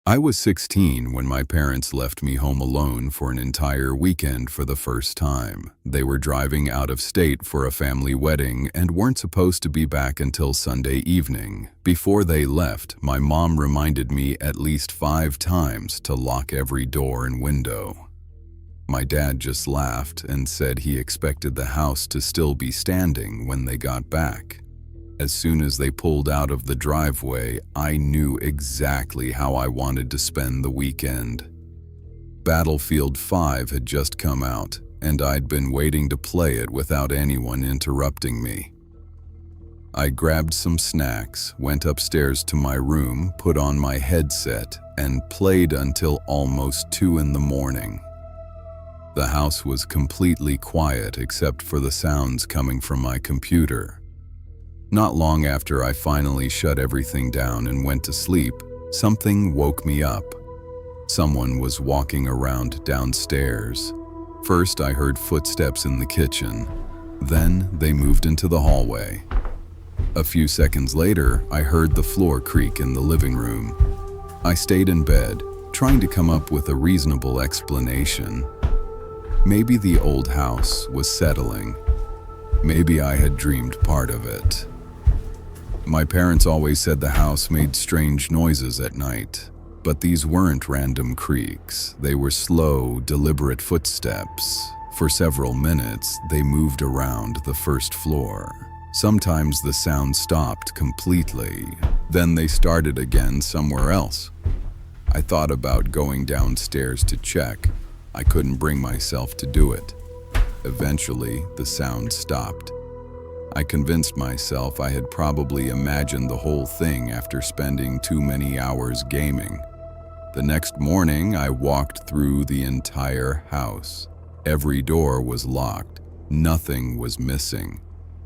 I was 16 when my parents left me home alone for an entire weekend for the first time. They were driving out of state for a family wedding and weren't supposed to be back until Sunday evening. Before they left, my mom reminded me at least 5 times to lock every door and window. My dad just laughed and said he expected the house to still be standing when they got back. As soon as they pulled out of the driveway, I knew exactly how I wanted to spend the weekend. Battlefield 5 had just come out, and I'd been waiting to play it without anyone interrupting me. I grabbed some snacks, went upstairs to my room, put on my headset, and played until almost 2 in the morning. The house was completely quiet except for the sounds coming from my computer. Not long after I finally shut everything down and went to sleep, something woke me up. Someone was walking around downstairs. First, I heard footsteps in the kitchen. Then, they moved into the hallway. A few seconds later, I heard the floor creak in the living room. I stayed in bed, trying to come up with a reasonable explanation. Maybe the old house was settling. Maybe I had dreamed part of it. My parents always said the house made strange noises at night, but these weren't random creaks. They were slow, deliberate footsteps. For several minutes, they moved around the first floor. Sometimes the sound stopped completely. Then they started again somewhere else. I thought about going downstairs to check. I couldn't bring myself to do it. Eventually, the sound stopped. I convinced myself I had probably imagined the whole thing after spending too many hours gaming. The next morning, I walked through the entire house. Every door was locked. Nothing was missing.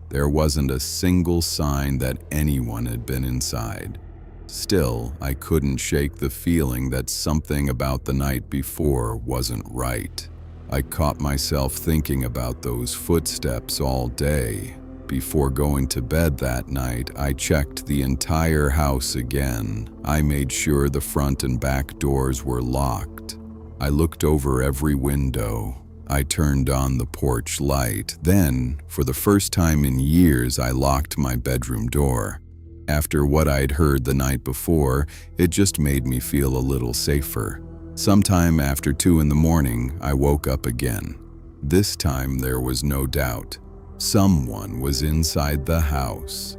There wasn't a single sign that anyone had been inside. Still, I couldn't shake the feeling that something about the night before wasn't right. I caught myself thinking about those footsteps all day. Before going to bed that night, I checked the entire house again. I made sure the front and back doors were locked. I looked over every window. I turned on the porch light. Then, for the first time in years, I locked my bedroom door. After what I'd heard the night before, it just made me feel a little safer. Sometime after 2 in the morning, I woke up again. This time there was no doubt. Someone was inside the house.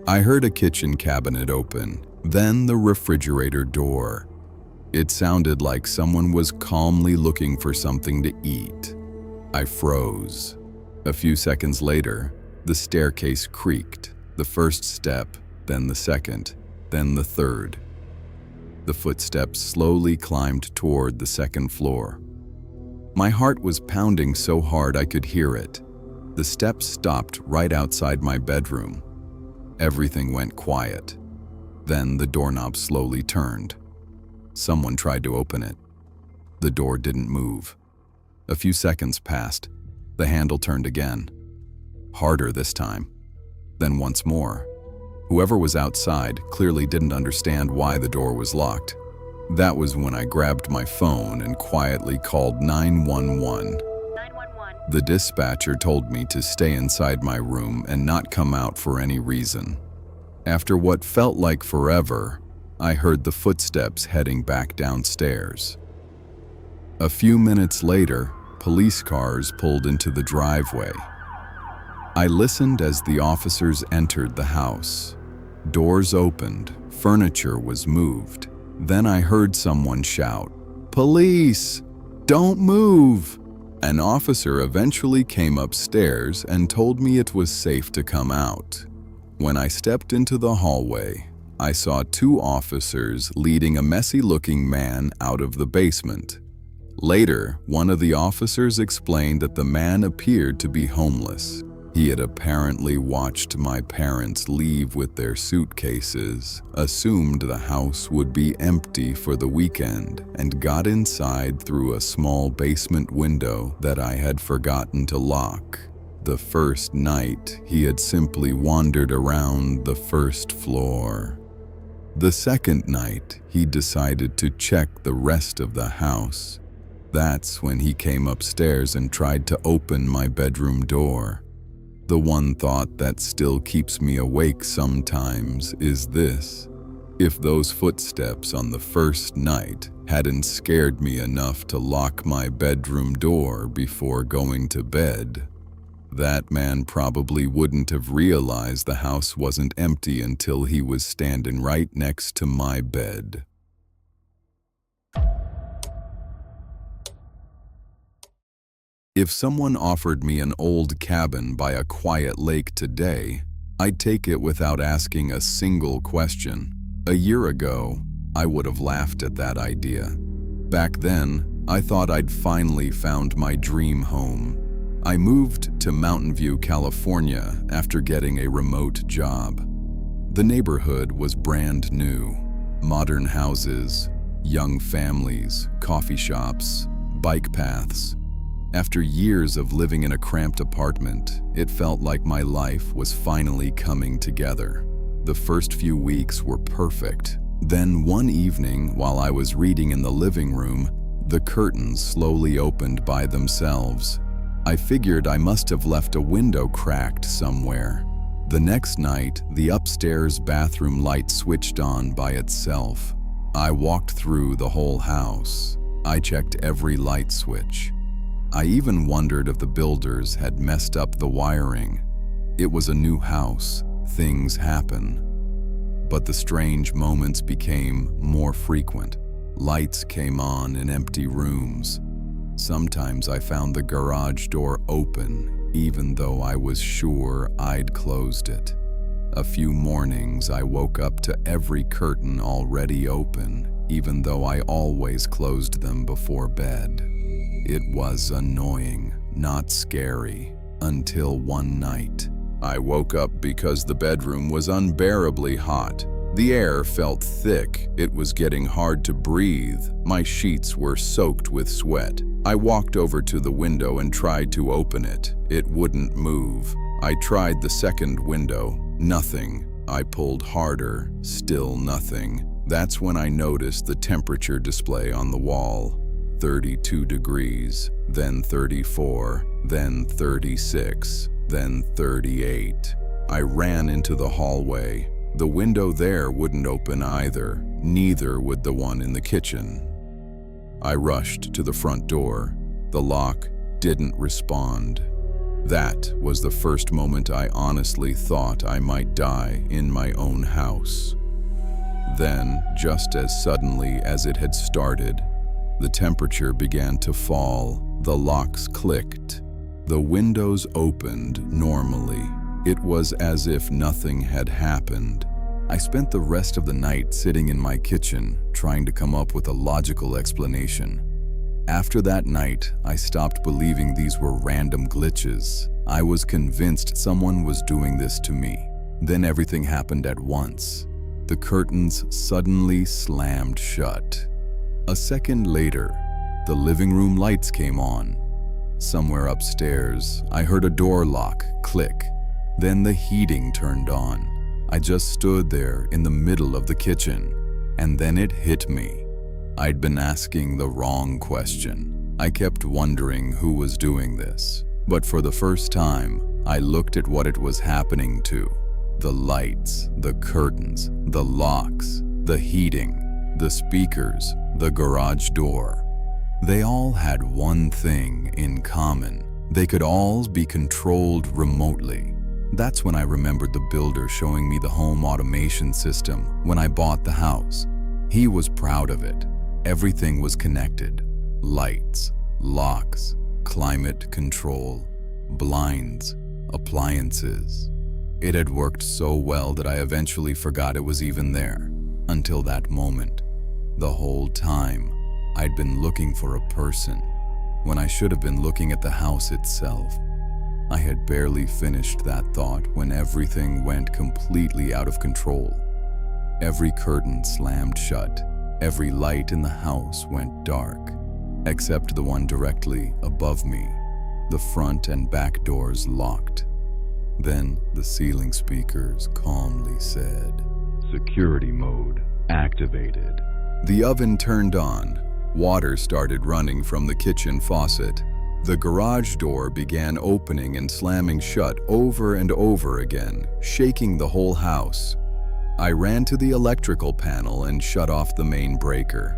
I heard a kitchen cabinet open, then the refrigerator door. It sounded like someone was calmly looking for something to eat. I froze. A few seconds later, the staircase creaked. The first step, then the second, then the third. The footsteps slowly climbed toward the second floor. My heart was pounding so hard I could hear it. The steps stopped right outside my bedroom. Everything went quiet. Then the doorknob slowly turned. Someone tried to open it. The door didn't move. A few seconds passed. The handle turned again. Harder this time. Then once more. Whoever was outside clearly didn't understand why the door was locked. That was when I grabbed my phone and quietly called 911. The dispatcher told me to stay inside my room and not come out for any reason. After what felt like forever, I heard the footsteps heading back downstairs. A few minutes later, police cars pulled into the driveway. I listened as the officers entered the house. Doors opened, furniture was moved. Then I heard someone shout, "Police! Don't move!" An officer eventually came upstairs and told me it was safe to come out. When I stepped into the hallway, I saw 2 officers leading a messy-looking man out of the basement. Later, one of the officers explained that the man appeared to be homeless. He had apparently watched my parents leave with their suitcases, assumed the house would be empty for the weekend, and got inside through a small basement window that I had forgotten to lock. The first night, he had simply wandered around the first floor. The second night, he decided to check the rest of the house. That's when he came upstairs and tried to open my bedroom door. The one thought that still keeps me awake sometimes is this: if those footsteps on the first night hadn't scared me enough to lock my bedroom door before going to bed, that man probably wouldn't have realized the house wasn't empty until he was standing right next to my bed. If someone offered me an old cabin by a quiet lake today, I'd take it without asking a single question. A year ago, I would have laughed at that idea. Back then, I thought I'd finally found my dream home. I moved to Mountain View, California after getting a remote job. The neighborhood was brand new. Modern houses, young families, coffee shops, bike paths. After years of living in a cramped apartment, it felt like my life was finally coming together. The first few weeks were perfect. Then one evening, while I was reading in the living room, the curtains slowly opened by themselves. I figured I must have left a window cracked somewhere. The next night, the upstairs bathroom light switched on by itself. I walked through the whole house. I checked every light switch. I even wondered if the builders had messed up the wiring. It was a new house. Things happen. But the strange moments became more frequent. Lights came on in empty rooms. Sometimes I found the garage door open, even though I was sure I'd closed it. A few mornings I woke up to every curtain already open, even though I always closed them before bed. It was annoying, not scary, until one night. I woke up because the bedroom was unbearably hot. The air felt thick. It was getting hard to breathe. My sheets were soaked with sweat. I walked over to the window and tried to open it. It wouldn't move. I tried the second window. Nothing. I pulled harder. Still nothing. That's when I noticed the temperature display on the wall. 32 degrees, then 34, then 36, then 38. I ran into the hallway. The window there wouldn't open either. Neither would the one in the kitchen. I rushed to the front door. The lock didn't respond. That was the first moment I honestly thought I might die in my own house. Then, just as suddenly as it had started, the temperature began to fall. The locks clicked. The windows opened normally. It was as if nothing had happened. I spent the rest of the night sitting in my kitchen, trying to come up with a logical explanation. After that night, I stopped believing these were random glitches. I was convinced someone was doing this to me. Then everything happened at once. The curtains suddenly slammed shut. A second later, the living room lights came on. Somewhere upstairs, I heard a door lock click. Then the heating turned on. I just stood there in the middle of the kitchen, and then it hit me. I'd been asking the wrong question. I kept wondering who was doing this. But for the first time, I looked at what it was happening to. The lights, the curtains, the locks, the heating, the speakers, the garage door. They all had one thing in common. They could all be controlled remotely. That's when I remembered the builder showing me the home automation system when I bought the house. He was proud of it. Everything was connected. Lights, locks, climate control, blinds, appliances. It had worked so well that I eventually forgot it was even there. Until that moment. The whole time, I'd been looking for a person, when I should have been looking at the house itself. I had barely finished that thought when everything went completely out of control. Every curtain slammed shut. Every light in the house went dark, except the one directly above me. the front and back doors locked. Then the ceiling speakers calmly said, "Security mode activated." The oven turned on. Water started running from the kitchen faucet. The garage door began opening and slamming shut over and over again, shaking the whole house. I ran to the electrical panel and shut off the main breaker.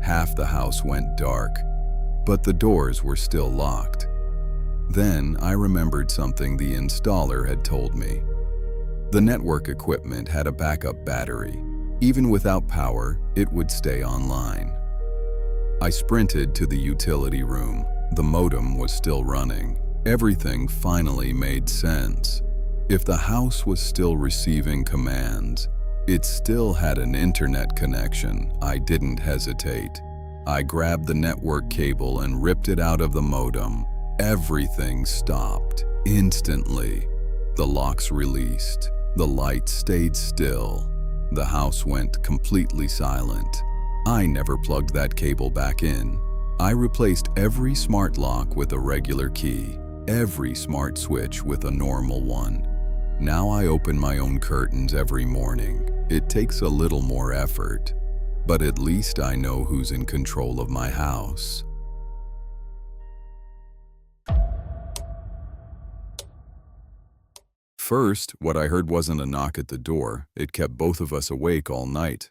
Half the house went dark, but the doors were still locked. Then I remembered something the installer had told me. The network equipment had a backup battery. Even without power, it would stay online. I sprinted to the utility room. The modem was still running. Everything finally made sense. If the house was still receiving commands, it still had an internet connection. I didn't hesitate. I grabbed the network cable and ripped it out of the modem. Everything stopped instantly. The locks released. The lights stayed still. The house went completely silent. I never plugged that cable back in. I replaced every smart lock with a regular key, every smart switch with a normal one. Now I open my own curtains every morning. It takes a little more effort, but at least I know who's in control of my house. First, what I heard wasn't a knock at the door. It kept both of us awake all night.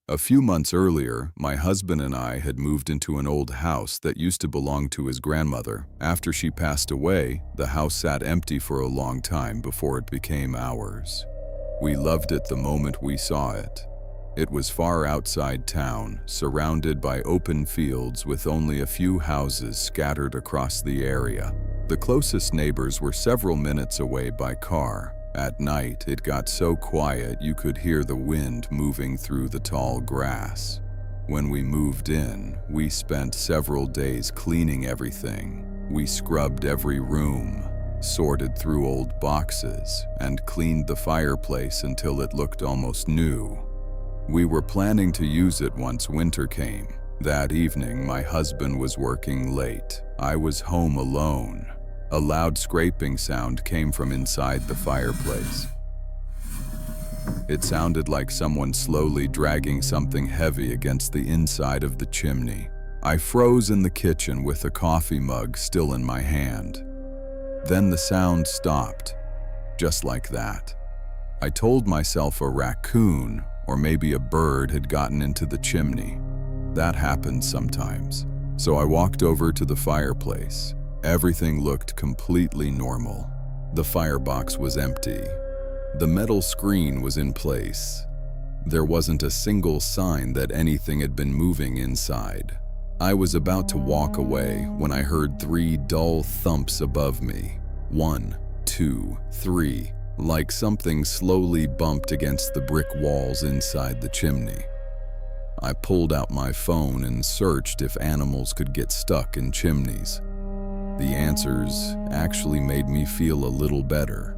A few months earlier, my husband and I had moved into an old house that used to belong to his grandmother. After she passed away, the house sat empty for a long time before it became ours. We loved it the moment we saw it. It was far outside town, surrounded by open fields with only a few houses scattered across the area. The closest neighbors were several minutes away by car. At night, it got so quiet you could hear the wind moving through the tall grass. When we moved in, we spent several days cleaning everything. We scrubbed every room, sorted through old boxes, and cleaned the fireplace until it looked almost new. We were planning to use it once winter came. That evening, my husband was working late. I was home alone. A loud scraping sound came from inside the fireplace. It sounded like someone slowly dragging something heavy against the inside of the chimney. I froze in the kitchen with a coffee mug still in my hand. Then the sound stopped, just like that. I told myself a raccoon or maybe a bird had gotten into the chimney. That happens sometimes. So I walked over to the fireplace. Everything looked completely normal. The firebox was empty. The metal screen was in place. There wasn't a single sign that anything had been moving inside. I was about to walk away when I heard 3 dull thumps above me. 1, 2, 3, like something slowly bumped against the brick walls inside the chimney. I pulled out my phone and searched if animals could get stuck in chimneys. The answers actually made me feel a little better.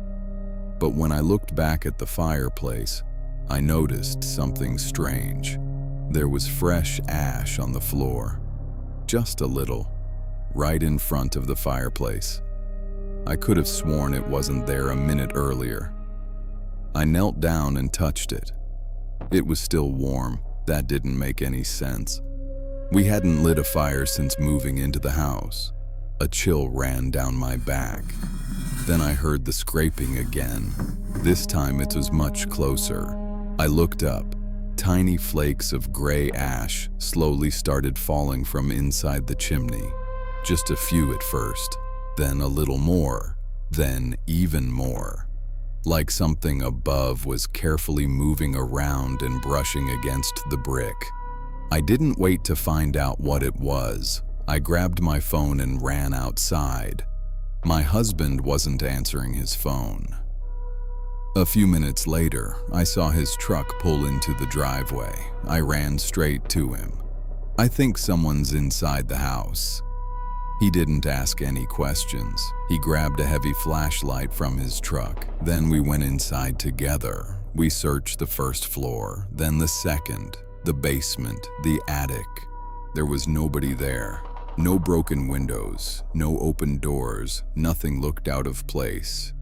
But when I looked back at the fireplace, I noticed something strange. There was fresh ash on the floor, just a little, right in front of the fireplace. I could have sworn it wasn't there a minute earlier. I knelt down and touched it. It was still warm. That didn't make any sense. We hadn't lit a fire since moving into the house. A chill ran down my back. Then I heard the scraping again. This time it was much closer. I looked up. Tiny flakes of gray ash slowly started falling from inside the chimney. Just a few at first, then a little more, then even more. Like something above was carefully moving around and brushing against the brick. I didn't wait to find out what it was. I grabbed my phone and ran outside. My husband wasn't answering his phone. A few minutes later, I saw his truck pull into the driveway. I ran straight to him. I think someone's inside the house. He didn't ask any questions. He grabbed a heavy flashlight from his truck. Then we went inside together. We searched the first floor, then the second, the basement, the attic. There was nobody there. No broken windows, no open doors, nothing looked out of place.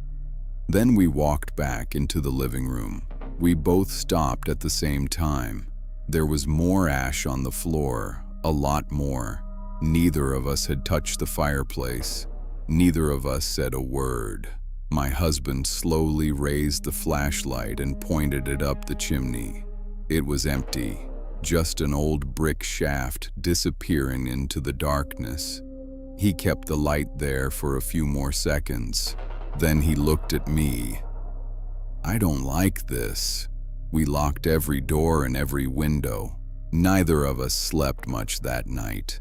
Then we walked back into the living room. We both stopped at the same time. There was more ash on the floor, a lot more. Neither of us had touched the fireplace. Neither of us said a word. My husband slowly raised the flashlight and pointed it up the chimney. It was empty, just an old brick shaft disappearing into the darkness. He kept the light there for a few more seconds. Then he looked at me. "I don't like this." We locked every door and every window. Neither of us slept much that night.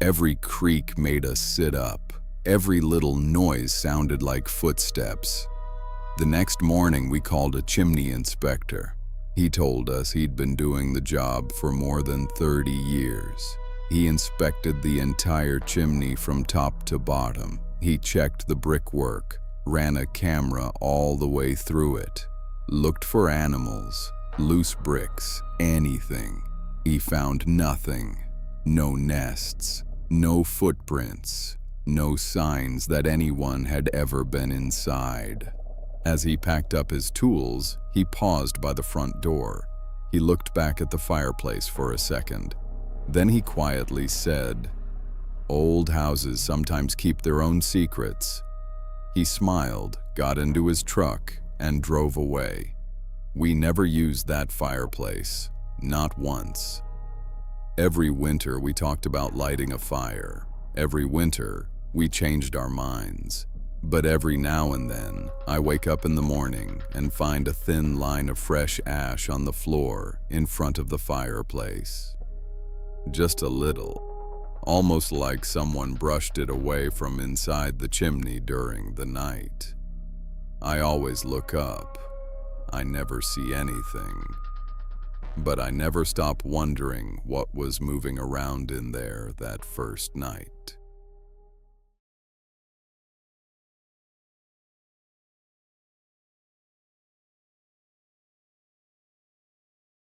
Every creak made us sit up. Every little noise sounded like footsteps. The next morning we called a chimney inspector. He told us he'd been doing the job for more than 30 years. He inspected the entire chimney from top to bottom. He checked the brickwork, ran a camera all the way through it, looked for animals, loose bricks, anything. He found nothing. No nests, no footprints, no signs that anyone had ever been inside. As he packed up his tools, he paused by the front door. He looked back at the fireplace for a second. Then he quietly said, "Old houses sometimes keep their own secrets." He smiled, got into his truck, and drove away. We never used that fireplace, not once. Every winter we talked about lighting a fire. Every winter we changed our minds. But every now and then I wake up in the morning and find a thin line of fresh ash on the floor in front of the fireplace. Just a little. Almost like someone brushed it away from inside the chimney during the night. I always look up. I never see anything. But I never stop wondering what was moving around in there that first night.